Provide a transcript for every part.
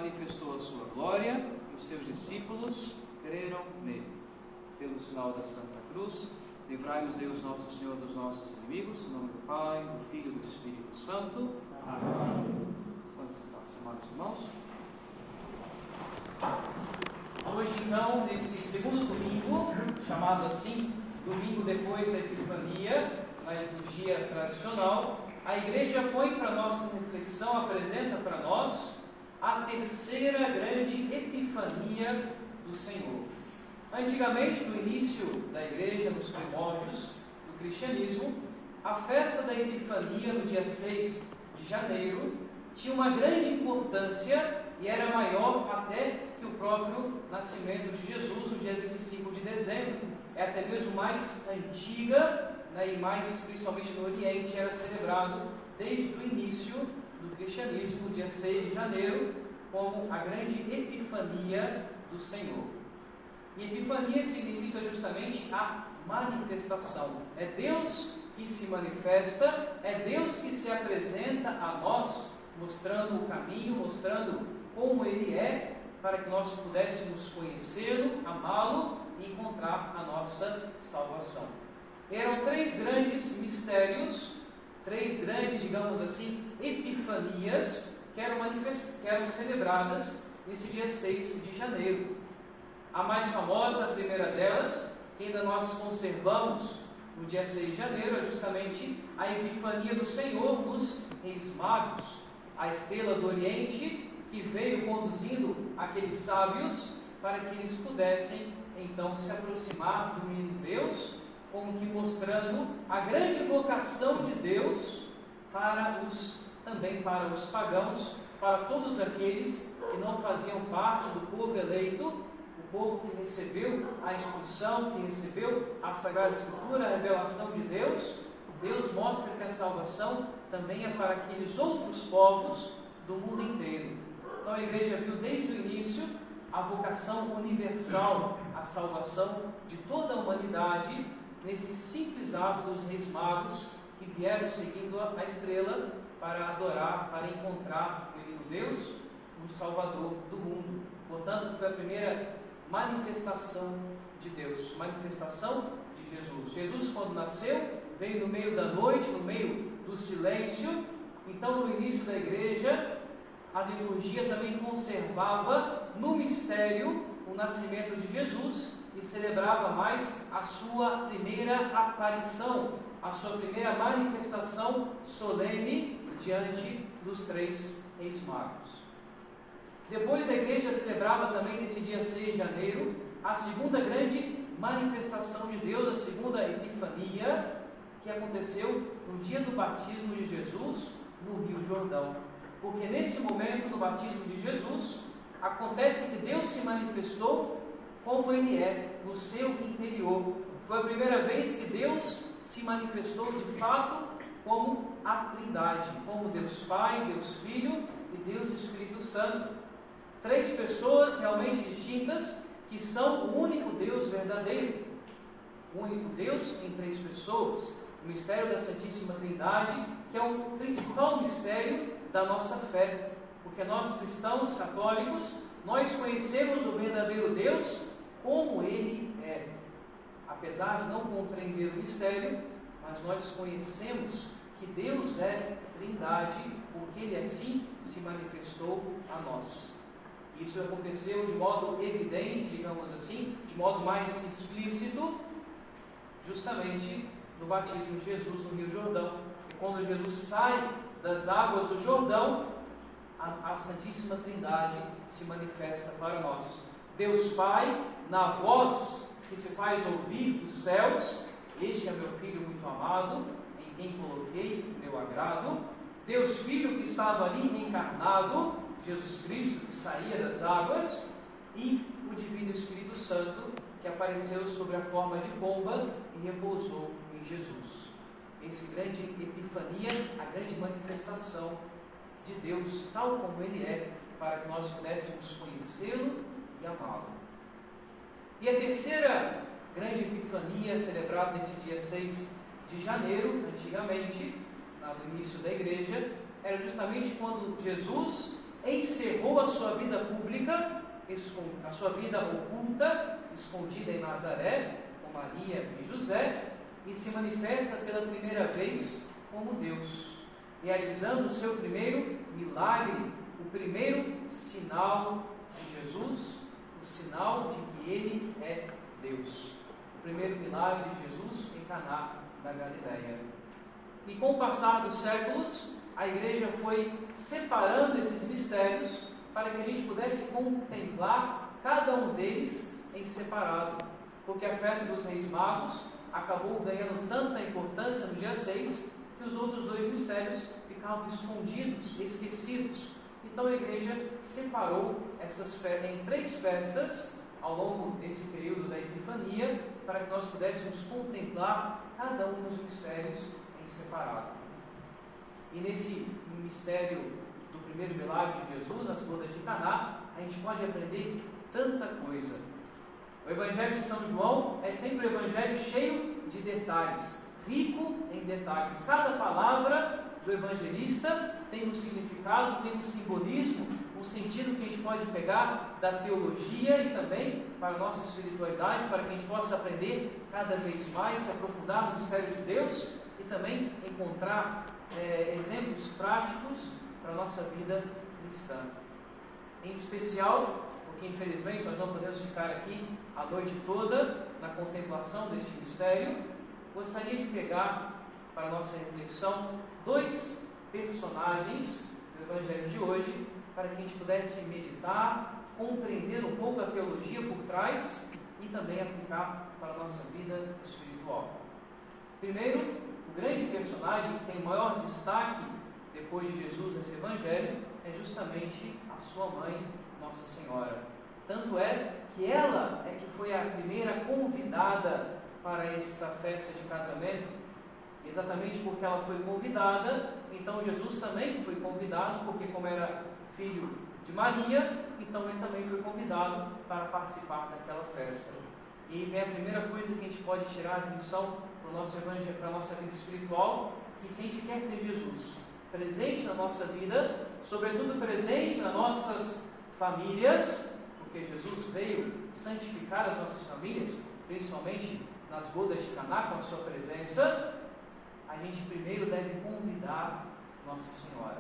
manifestou a sua glória, e os seus discípulos creram nele. Pelo sinal da Santa Cruz, livrai-nos Deus nosso Senhor dos nossos inimigos, em nome do Pai, do Filho e do Espírito Santo. Amém. Vamos sentar, amados irmãos. Hoje, então, nesse segundo domingo, chamado assim, domingo depois da Epifania, na liturgia tradicional, a Igreja põe para nossa reflexão, apresenta para nós a terceira grande Epifania do Senhor. Antigamente, no início da Igreja, nos primórdios do cristianismo, a festa da Epifania, no dia 6 de janeiro, tinha uma grande importância e era maior até que o próprio nascimento de Jesus, no dia 25 de dezembro. É até mesmo mais antiga, e mais, principalmente no Oriente, era celebrado desde o início do cristianismo, no dia 6 de janeiro, como a grande Epifania do Senhor. E Epifania significa justamente a manifestação. É Deus que se manifesta, é Deus que se apresenta a nós, mostrando o caminho, mostrando como Ele é, para que nós pudéssemos conhecê-lo, amá-lo e encontrar a nossa salvação. Eram três grandes mistérios, três grandes, digamos assim, epifanias que eram celebradas nesse dia 6 de janeiro. A mais famosa, a primeira delas, que ainda nós conservamos no dia 6 de janeiro, é justamente a Epifania do Senhor nos Reis Magos, a estrela do Oriente que veio conduzindo aqueles sábios para que eles pudessem então se aproximar do menino Deus, como que mostrando a grande vocação de Deus também para os pagãos, para todos aqueles que não faziam parte do povo eleito, o povo que recebeu a instrução, que recebeu a Sagrada Escritura, a revelação de Deus. Deus mostra que a salvação também é para aqueles outros povos do mundo inteiro. Então a igreja viu desde o início a vocação universal, a salvação de toda a humanidade, nesse simples ato dos Reis Magos que vieram seguindo a estrela para adorar, para encontrar o menino Deus, o Salvador do mundo. Portanto, foi a primeira manifestação de Deus, manifestação de Jesus. Jesus, quando nasceu, veio no meio da noite, no meio do silêncio. Então, no início da igreja, a liturgia também conservava no mistério o nascimento de Jesus e celebrava mais a sua primeira aparição, a sua primeira manifestação solene diante dos três Reis Magos. Depois a igreja celebrava também nesse dia 6 de janeiro a segunda grande manifestação de Deus, a segunda Epifania, que aconteceu no dia do batismo de Jesus no Rio Jordão. Porque nesse momento do batismo de Jesus, acontece que Deus se manifestou como Ele é, no seu interior. Foi a primeira vez que Deus se manifestou de fato como a Trindade, como Deus Pai, Deus Filho e Deus Espírito Santo. Três pessoas realmente distintas que são o único Deus verdadeiro. O único Deus em três pessoas. O mistério da Santíssima Trindade, que é o principal mistério da nossa fé. Porque nós cristãos católicos, nós conhecemos o verdadeiro Deus como Ele é. Apesar de não compreender o mistério, mas nós conhecemos que Deus é Trindade, porque Ele assim se manifestou a nós. Isso aconteceu de modo evidente, digamos assim, de modo mais explícito, justamente no batismo de Jesus no Rio Jordão. E quando Jesus sai das águas do Jordão, a Santíssima Trindade se manifesta para nós. Deus Pai, na voz que se faz ouvir dos céus: este é meu Filho muito amado, em quem coloquei meu agrado. Deus Filho que estava ali encarnado, Jesus Cristo que saía das águas, e o Divino Espírito Santo que apareceu sob a forma de pomba e repousou em Jesus. Esse grande Epifania, a grande manifestação de Deus tal como Ele é, para que nós pudéssemos conhecê-lo e amá-lo. E a terceira grande Epifania, celebrada nesse dia 6 de janeiro, antigamente, no início da igreja, era justamente quando Jesus encerrou a sua vida pública, a sua vida oculta, escondida em Nazaré, com Maria e José, e se manifesta pela primeira vez como Deus, realizando o seu primeiro milagre, o primeiro sinal de Jesus, o sinal de que Ele é Deus. O primeiro milagre de Jesus em Caná da Galileia. E com o passar dos séculos, a igreja foi separando esses mistérios para que a gente pudesse contemplar cada um deles em separado. Porque a festa dos Reis Magos acabou ganhando tanta importância no dia 6 que os outros dois mistérios ficavam escondidos, esquecidos. Então a igreja separou essas festas em 3 festas ao longo desse período da Epifania, para que nós pudéssemos contemplar cada um dos mistérios em separado. E nesse mistério do primeiro milagre de Jesus, as bodas de Caná, a gente pode aprender tanta coisa. O Evangelho de São João é sempre um evangelho cheio de detalhes, rico em detalhes. Cada palavra do evangelista tem um significado, tem um simbolismo, um sentido que a gente pode pegar da teologia e também para a nossa espiritualidade, para que a gente possa aprender cada vez mais, se aprofundar no mistério de Deus e também encontrar exemplos práticos para a nossa vida cristã. Em especial, porque infelizmente nós não podemos ficar aqui a noite toda na contemplação deste mistério, gostaria de pegar para a nossa reflexão 2 personagens do Evangelho de hoje, para que a gente pudesse meditar, compreender um pouco a teologia por trás e também aplicar para a nossa vida espiritual. Primeiro, o grande personagem que tem o maior destaque depois de Jesus nesse Evangelho é justamente a sua mãe, Nossa Senhora. Tanto é que ela é que foi a primeira convidada para esta festa de casamento. Exatamente porque ela foi convidada, então Jesus também foi convidado, porque como era filho de Maria, então ele também foi convidado para participar daquela festa. E aí vem a primeira coisa que a gente pode tirar de lição para o nosso evangelho, para a nossa vida espiritual, que se a gente quer ter Jesus presente na nossa vida, sobretudo presente nas nossas famílias, porque Jesus veio santificar as nossas famílias, principalmente nas bodas de Caná com a sua presença, a gente primeiro deve convidar Nossa Senhora.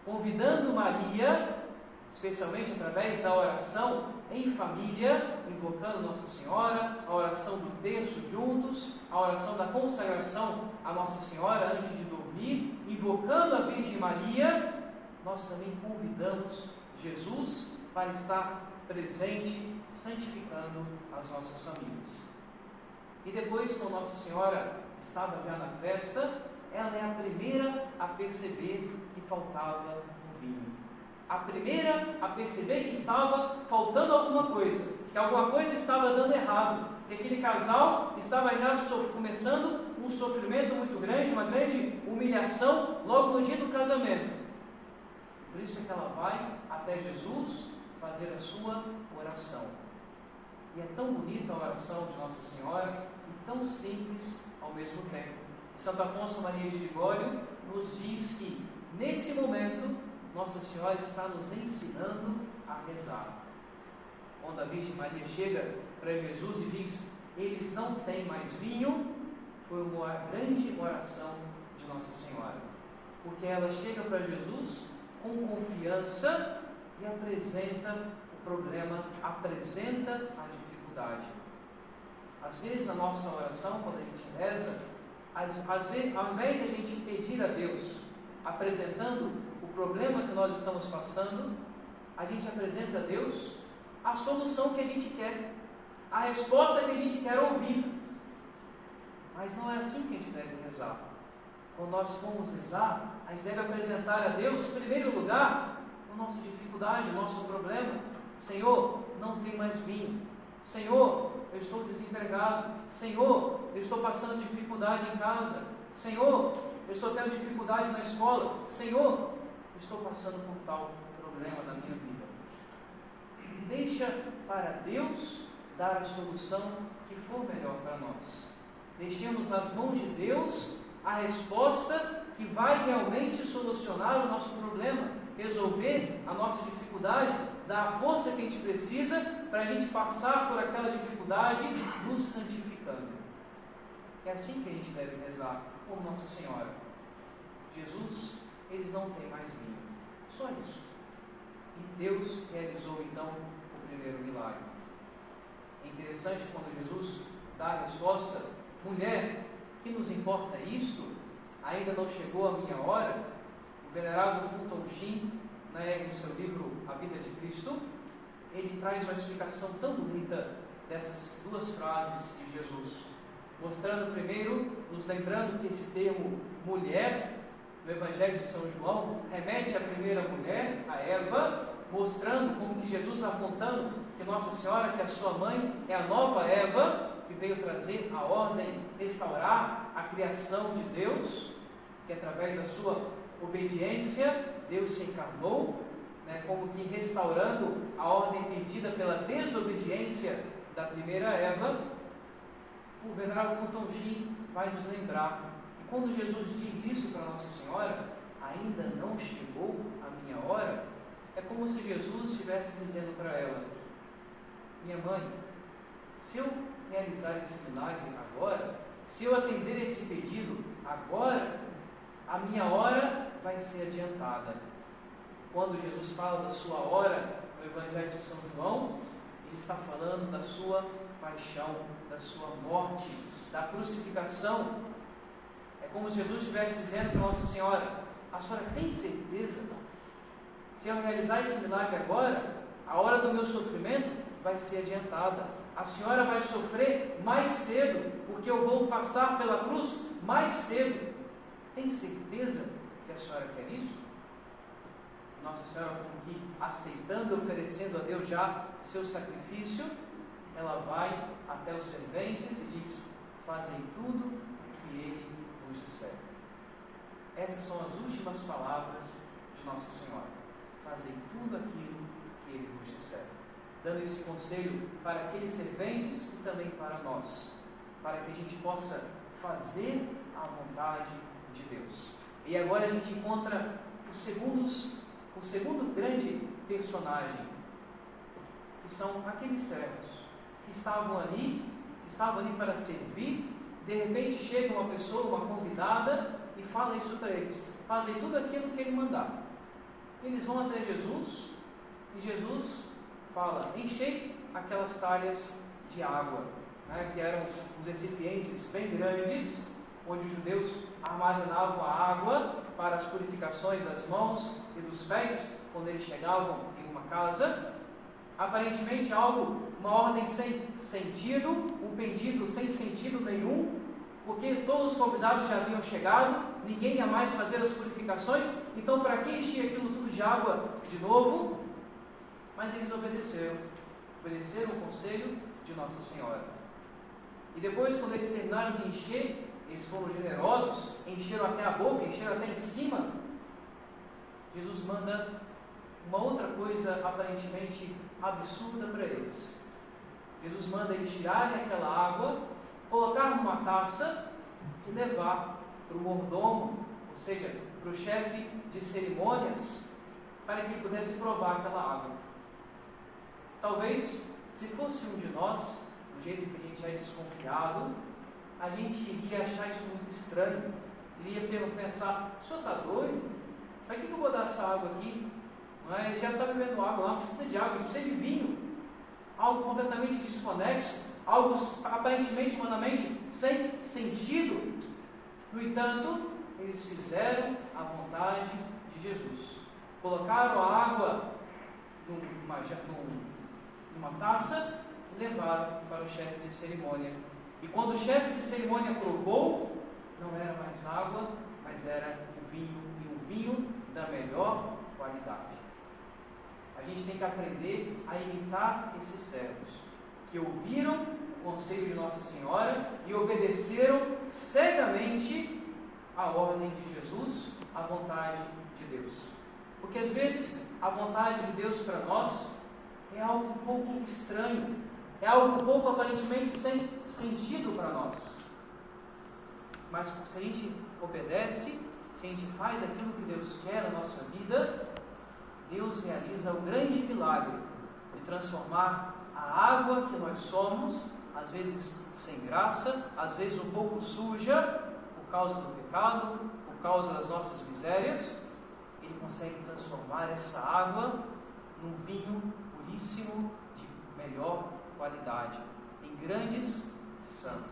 Convidando Maria, especialmente através da oração em família, invocando Nossa Senhora, a oração do terço juntos, a oração da consagração a Nossa Senhora antes de dormir, invocando a Virgem Maria, nós também convidamos Jesus para estar presente, santificando as nossas famílias. E depois, quando Nossa Senhora estava já na festa, ela é a primeira a perceber que faltava o vinho. A primeira a perceber que estava faltando alguma coisa, que alguma coisa estava dando errado, que aquele casal estava já começando um sofrimento muito grande, uma grande humilhação logo no dia do casamento. Por isso é que ela vai até Jesus fazer a sua oração. E é tão bonita a oração de Nossa Senhora e tão simples ao mesmo tempo. E Santo Afonso Maria de Ligório nos diz que nesse momento Nossa Senhora está nos ensinando a rezar. Quando a Virgem Maria chega para Jesus e diz: eles não têm mais vinho, foi uma grande oração de Nossa Senhora, porque ela chega para Jesus com confiança e apresenta o problema, apresenta a dificuldade. Às vezes, na nossa oração, quando a gente reza, às vezes, ao invés de a gente pedir a Deus, apresentando o problema que nós estamos passando, a gente apresenta a Deus a solução que a gente quer, a resposta que a gente quer ouvir. Mas não é assim que a gente deve rezar. Quando nós formos rezar, a gente deve apresentar a Deus, em primeiro lugar, a nossa dificuldade, o nosso problema. Senhor, não tem mais vinho. Senhor, eu estou desempregado. Senhor, eu estou passando dificuldade em casa. Senhor, eu estou tendo dificuldade na escola. Senhor, eu estou passando por tal problema na minha vida. E deixa para Deus dar a solução que for melhor para nós. Deixemos nas mãos de Deus a resposta que vai realmente solucionar o nosso problema, resolver a nossa dificuldade, dar a força que a gente precisa para a gente passar por aquela dificuldade, nos santificando. É assim que a gente deve rezar, como Nossa Senhora. Jesus, eles não têm mais vinho. Só isso. E Deus realizou então o primeiro milagre. É interessante quando Jesus dá a resposta: mulher, que nos importa isto? Ainda não chegou a minha hora. O venerável Fulton Sheen, no seu livro A Vida de Cristo, ele traz uma explicação tão bonita dessas duas frases de Jesus, mostrando primeiro, nos lembrando que esse termo mulher, no Evangelho de São João, remete à primeira mulher, a Eva, mostrando como que Jesus apontando que Nossa Senhora, que é a sua mãe, é a nova Eva, que veio trazer a ordem, restaurar a criação de Deus, que através da sua obediência, Deus se encarnou, como que restaurando a ordem perdida pela desobediência da primeira Eva. O venerável Fulton Sheen vai nos lembrar que quando Jesus diz isso para Nossa Senhora, ainda não chegou a minha hora, é como se Jesus estivesse dizendo para ela: minha mãe, se eu realizar esse milagre agora, se eu atender esse pedido agora, a minha hora vai ser adiantada. Quando Jesus fala da sua hora no Evangelho de São João, ele está falando da sua paixão, da sua morte, da crucificação. É como se Jesus estivesse dizendo para Nossa Senhora: a senhora tem certeza? Se eu realizar esse milagre agora, a hora do meu sofrimento vai ser adiantada. A senhora vai sofrer mais cedo, porque eu vou passar pela cruz mais cedo. Tem certeza que a senhora quer isso? Nossa Senhora, como que aceitando e oferecendo a Deus já seu sacrifício, ela vai até os serventes e diz: fazem tudo o que Ele vos disser. Essas são as últimas palavras de Nossa Senhora. Fazem tudo aquilo que Ele vos disser. Dando esse conselho para aqueles serventes e também para nós, para que a gente possa fazer a vontade de Deus. E agora a gente encontra o segundo grande personagem, que são aqueles servos que estavam ali para servir. De repente chega uma pessoa, uma convidada, e fala isso para eles: fazem tudo aquilo que ele mandar. Eles vão até Jesus, e Jesus fala: enchei aquelas talhas de água, que eram os recipientes bem grandes, onde os judeus armazenavam a água para as purificações das mãos e dos pés, quando eles chegavam em uma casa. Aparentemente uma ordem sem sentido, um pedido sem sentido nenhum, porque todos os convidados já haviam chegado, ninguém ia mais fazer as purificações, então para que encher aquilo tudo de água de novo? Mas eles obedeceram o conselho de Nossa Senhora. E depois, quando eles terminaram de encher, eles foram generosos, encheram até a boca, encheram até em cima. Jesus manda uma outra coisa aparentemente absurda para eles. Jesus manda eles tirarem aquela água, colocar numa taça e levar para o mordomo, ou seja, para o chefe de cerimônias, para que ele pudesse provar aquela água. Talvez, se fosse um de nós, do jeito que a gente é desconfiado, a gente iria achar isso muito estranho. Iria pensar: o senhor está doido? Para que eu vou dar essa água aqui? Ele já está bebendo água, não precisa de água, ele precisa de vinho. Algo completamente desconexo, algo aparentemente, humanamente, sem sentido. No entanto, eles fizeram a vontade de Jesus. Colocaram a água numa taça e levaram para o chefe de cerimônia. E quando o chefe de cerimônia provou, não era mais água, mas era o vinho, e um vinho da melhor qualidade. A gente tem que aprender a imitar esses servos, que ouviram o conselho de Nossa Senhora e obedeceram cegamente a ordem de Jesus, a vontade de Deus. Porque às vezes a vontade de Deus para nós é algo um pouco estranho, é algo um pouco aparentemente sem sentido para nós. Mas se a gente obedece, se a gente faz aquilo que Deus quer na nossa vida, Deus realiza o grande milagre de transformar a água que nós somos, às vezes sem graça, às vezes um pouco suja, por causa do pecado, por causa das nossas misérias. Ele consegue transformar essa água num vinho puríssimo, de melhor qualidade, em grandes santos.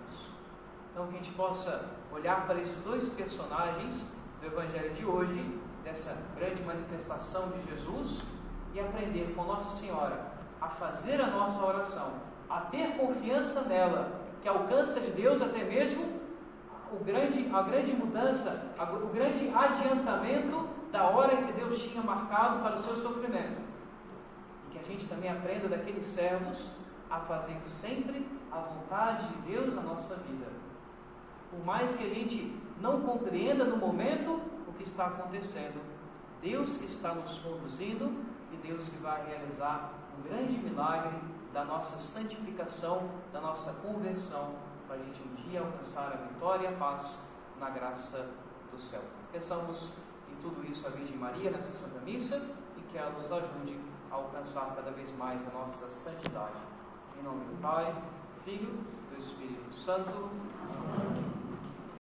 Então, que a gente possa olhar para esses dois personagens do Evangelho de hoje, dessa grande manifestação de Jesus, e aprender com Nossa Senhora a fazer a nossa oração, a ter confiança nela, que alcança de Deus até mesmo a grande mudança, o grande adiantamento da hora que Deus tinha marcado para o seu sofrimento. E que a gente também aprenda daqueles servos a fazer sempre a vontade de Deus na nossa vida. Por mais que a gente não compreenda no momento o que está acontecendo, Deus que está nos conduzindo e Deus que vai realizar um grande milagre da nossa santificação, da nossa conversão, para a gente um dia alcançar a vitória e a paz na graça do céu. Peçamos em tudo isso a Virgem Maria nessa Santa Missa e que ela nos ajude a alcançar cada vez mais a nossa santidade. Em nome do Pai, do Filho e do Espírito Santo. Amém.